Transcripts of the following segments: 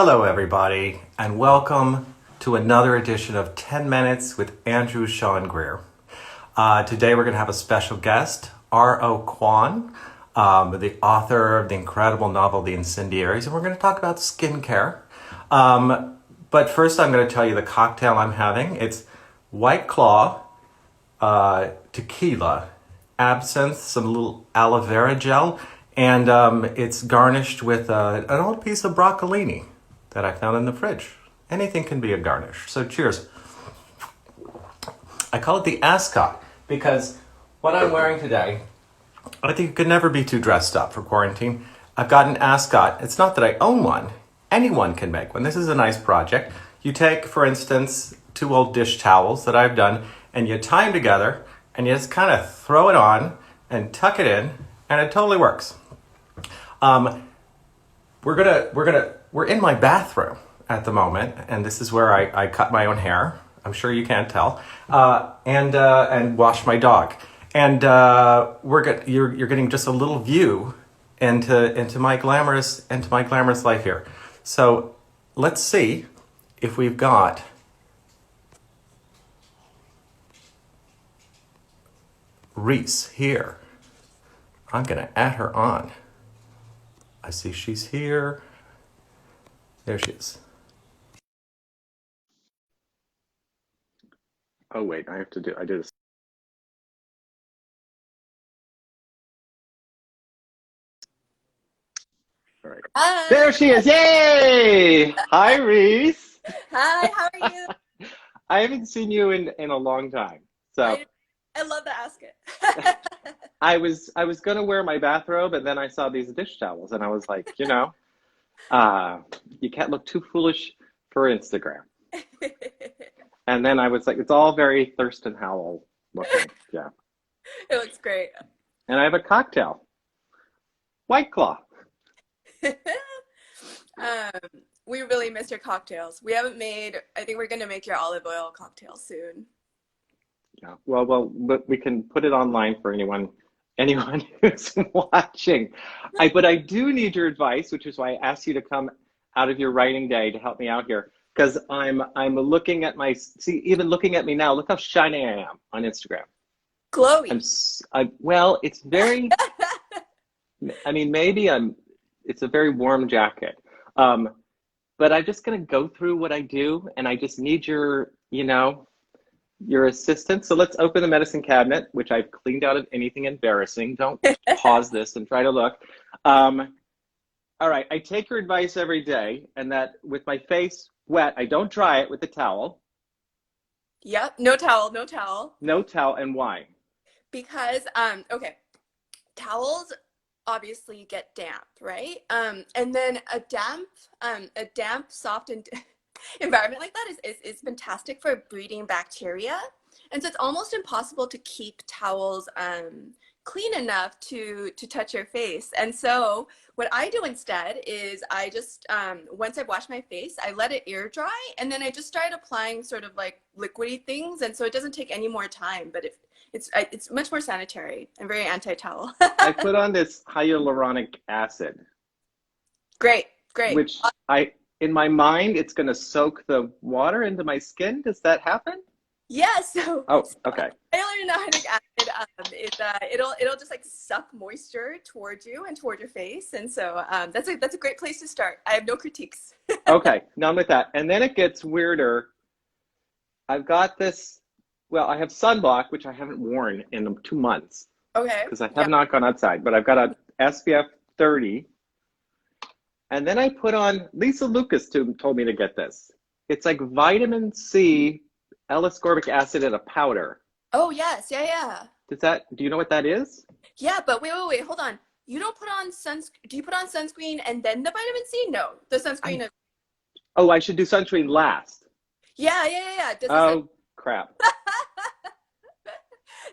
Hello, everybody, and welcome to another edition of 10 Minutes with Andrew Sean Greer. Today, we're going to have a special guest, R.O. Kwon, the author of the incredible novel, The Incendiaries, and we're going to talk about skincare. But first, I'm going to tell you the cocktail I'm having. It's White Claw, tequila, absinthe, some little aloe vera gel, and it's garnished with an old piece of broccolini that I found in the fridge. Anything can be a garnish. So cheers. I call it the Ascot because what I'm wearing today, I think you could never be too dressed up for quarantine. I've got an Ascot. It's not that I own one. Anyone can make one. This is a nice project. You take, for instance, 2 old dish towels that I've done, and you tie them together, and you just kind of throw it on and tuck it in, and it totally works. We're in my bathroom at the moment, and this is where I cut my own hair. I'm sure you can't tell, and wash my dog. And you're getting just a little view into my glamorous life here. So let's see if we've got Reese here. I'm gonna add her on. I see she's here. There she is. Oh wait, I did this. All right. Hi. There she is. Yay! Hi, Reese. Hi, how are you? I haven't seen you in a long time. So I love the Ascot. I was gonna wear my bathrobe, and then I saw these dish towels, and I was like, you can't look too foolish for Instagram. And then I was like, it's all very Thurston Howell looking. Yeah. It looks great. And I have a cocktail. White Claw. We really miss your cocktails. We haven't made, I think we're going to make your olive oil cocktail soon. Yeah. Well, but we can put it online for anyone who's watching. But I do need your advice, which is why I asked you to come out of your writing day to help me out here. Because I'm looking at even looking at me now, look how shiny I am on Instagram. Glowy. Well, it's very, I mean, it's a very warm jacket. But I'm just going to go through what I do, and I just need your assistance. So let's open the medicine cabinet, which I've cleaned out of anything embarrassing. Don't pause this and try to look. All right, I take your advice every day, and that with my face wet, I don't dry it with the towel. Yep, no towel, no towel. No towel, and why? Because, okay, towels obviously get damp, right? And then a damp, soft environment like that is fantastic for breeding bacteria. And so it's almost impossible to keep towels clean enough to touch your face. And so what I do instead is I just, once I've washed my face, I let it air dry, and then I just start applying sort of like liquidy things. And so it doesn't take any more time, but it's much more sanitary and very anti-towel. I put on this hyaluronic acid. Great. Which in my mind, it's going to soak the water into my skin. Does that happen? Yeah, so okay. Hyaluronic acid it'll just like suck moisture towards you and toward your face, and so that's a great place to start. I have no critiques. Okay, now I'm with that, and then it gets weirder. I've got this. Well, I have sunblock, which I haven't worn in 2 months. Okay. Because I have not gone outside, but I've got a SPF 30, and then I put on. Lisa Lucas told me to get this. It's like vitamin C. L-ascorbic acid in a powder. Oh yes, yeah. Do you know what that is? Yeah, but wait, hold on. You don't put on do you put on sunscreen and then the vitamin C? No, the sunscreen is. Oh, I should do sunscreen last. Yeah. Crap.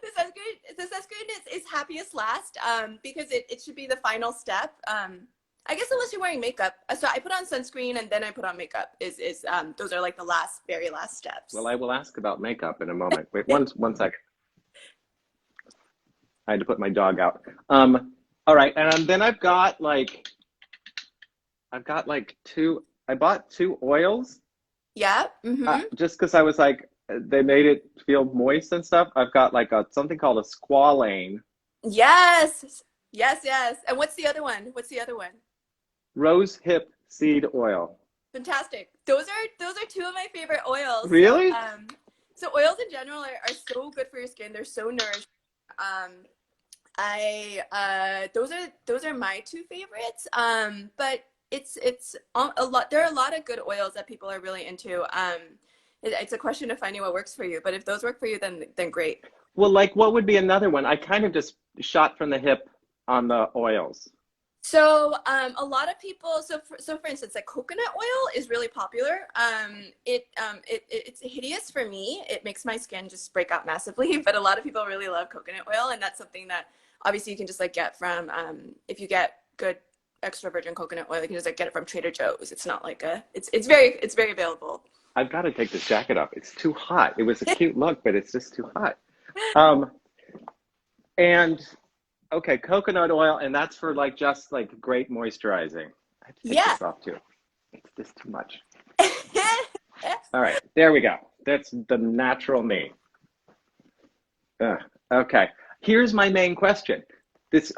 The sunscreen is happiest last, because it should be the final step. I guess unless you're wearing makeup. So I put on sunscreen and then I put on makeup. Those are like the very last steps. Well, I will ask about makeup in a moment. Wait, one second. I had to put my dog out. All right, and then I've got like 2 I bought 2 oils Yeah. Mm-hmm. just because I was like, they made it feel moist and stuff. I've got like something called a squalane, Yes. Yes, yes. And what's the other one? What's the other one? rose hip seed oil. Fantastic. Those are two of my favorite oils. So Really? so oils in general are so good for your skin. They're so nourishing. Um, I those are my two favorites. But it's a lot. There are a lot of good oils that people are really into. It's a question of finding what works for you. But if those work for you, then great. Well, like what would be another one? I kind of just shot from the hip on the oils. So a lot of people, so for instance, like coconut oil is really popular. It's hideous for me. It makes my skin just break out massively, but a lot of people really love coconut oil, and that's something that obviously you can just like get from if you get good extra virgin coconut oil, you can just like get it from Trader Joe's. It's not like it's very available. I've got to take this jacket off. It's too hot. It was a cute look, but it's just too hot. Um, and okay, coconut oil, and that's for like just like great moisturizing. I have to take Yeah. this off too. It's just too much. All right, there we go. That's the natural me. Okay, here's my main question.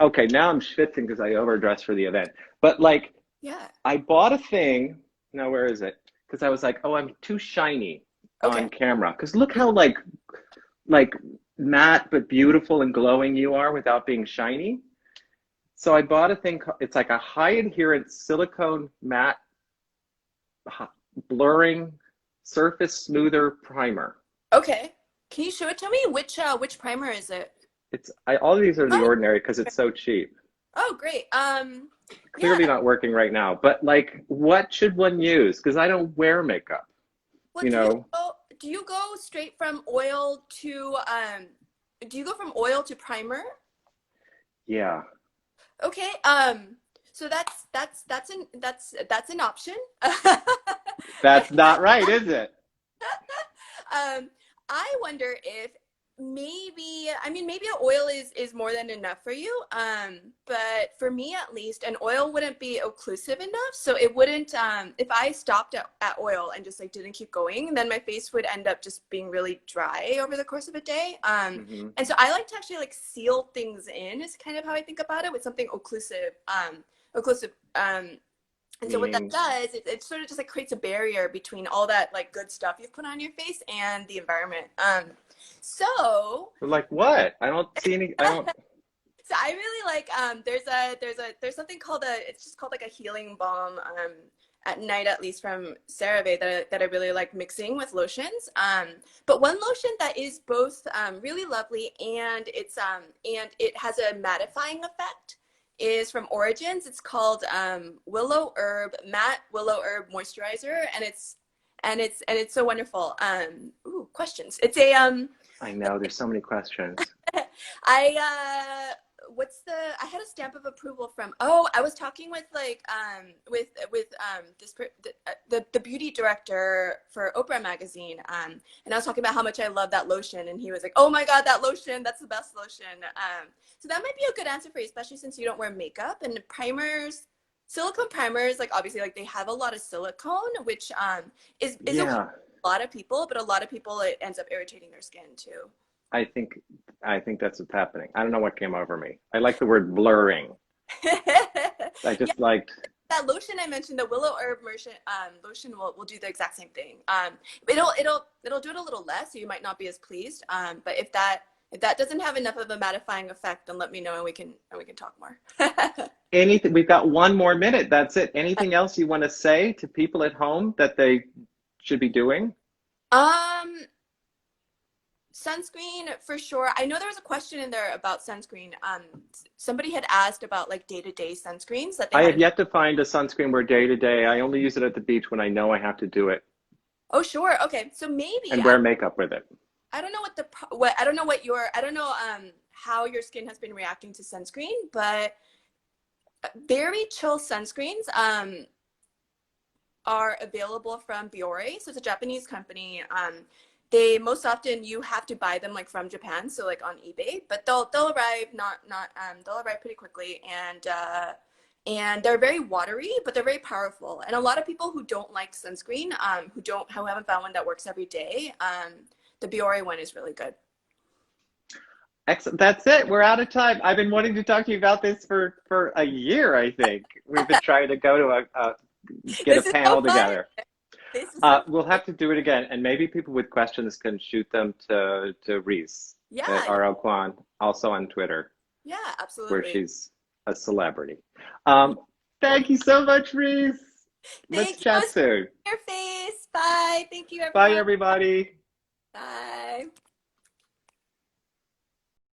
Okay, now I'm schwitzing because I overdressed for the event. But like, Yeah. I bought a thing. Now, where is it? Because I was like, oh, I'm too shiny on Okay. camera. Because look how like matte but beautiful and glowing you are without being shiny. So I bought a thing. It's like a high adherence silicone matte blurring surface smoother primer. Okay. Can you show it to me? Which primer is it? All of these are the Oh, ordinary because it's so cheap. oh, great. Yeah. Clearly not working right now, but like, what should one use? Because I don't wear makeup, Well, you know? do you go straight from oil to do you go from oil to primer? Yeah, Okay. So that's an option. that's not right, is it? um, I wonder if maybe an oil is more than enough for you. But for me at least, an oil wouldn't be occlusive enough. So it wouldn't, if I stopped at oil and just like didn't keep going, then my face would end up just being really dry over the course of a day. Hmm. And so I like to actually like seal things in is kind of how I think about it with something occlusive. And so what that Meaning, does, it sort of just like creates a barrier between all that like good stuff you've put on your face and the environment. So like what? I don't see any. I don't. so I really like there's something called it's just called like a healing balm at night, at least from CeraVe, that I really like mixing with lotions. But one lotion that is both really lovely and it has a mattifying effect is from Origins. It's called Willow Herb Matte Willow Herb Moisturizer, and it's so wonderful. Ooh, questions. It's a I know there's so many questions. I I had a stamp of approval from, I was talking with like the beauty director for Oprah magazine, and I was talking about how much I love that lotion, and he was like, oh my god, that lotion, that's the best lotion. So that might be a good answer for you, especially since you don't wear makeup. And silicone primers, like obviously like they have a lot of silicone, which is okay Yeah, for a lot of people, but a lot of people it ends up irritating their skin too. I think I think that's what's happening. I don't know what came over me. I like the word blurring. I Yeah, just liked. that lotion I mentioned, the willow herb lotion will do the exact same thing. It'll do it a little less, so you might not be as pleased. But if that doesn't have enough of a mattifying effect, then let me know and we can talk more. Anything, we've got 1 more minute. That's it. Anything else you want to say to people at home that they should be doing? um, Sunscreen for sure. I know there was a question in there about sunscreen. Somebody had asked about like day-to-day sunscreens that they I have hadn't. yet to find a sunscreen where day to day, I only use it at the beach when I know I have to do it Oh, sure. Okay. So maybe and wear makeup with it. I don't know what I don't know what your I don't know how your skin has been reacting to sunscreen, but very chill sunscreens are available from Biore. So it's a Japanese company. They most often you have to buy them like from Japan, so like on eBay, but they'll arrive not they'll arrive pretty quickly, and And they're very watery, but they're very powerful. And a lot of people who don't like sunscreen, who haven't found one that works every day, the Biore one is really good. Excellent. That's it. We're out of time. I've been wanting to talk to you about this for a year, I think. We've been trying to go to get This a is panel so fun. together. This is so We'll have to do it again, and maybe people with questions can shoot them to Reese Yeah, at RL Kwon, also on Twitter, yeah, where absolutely. she's a celebrity. Thank you so much, Reese. Let's Thank you. chat soon. Your face. Bye. Thank you, Bye, everyone. everybody. Bye.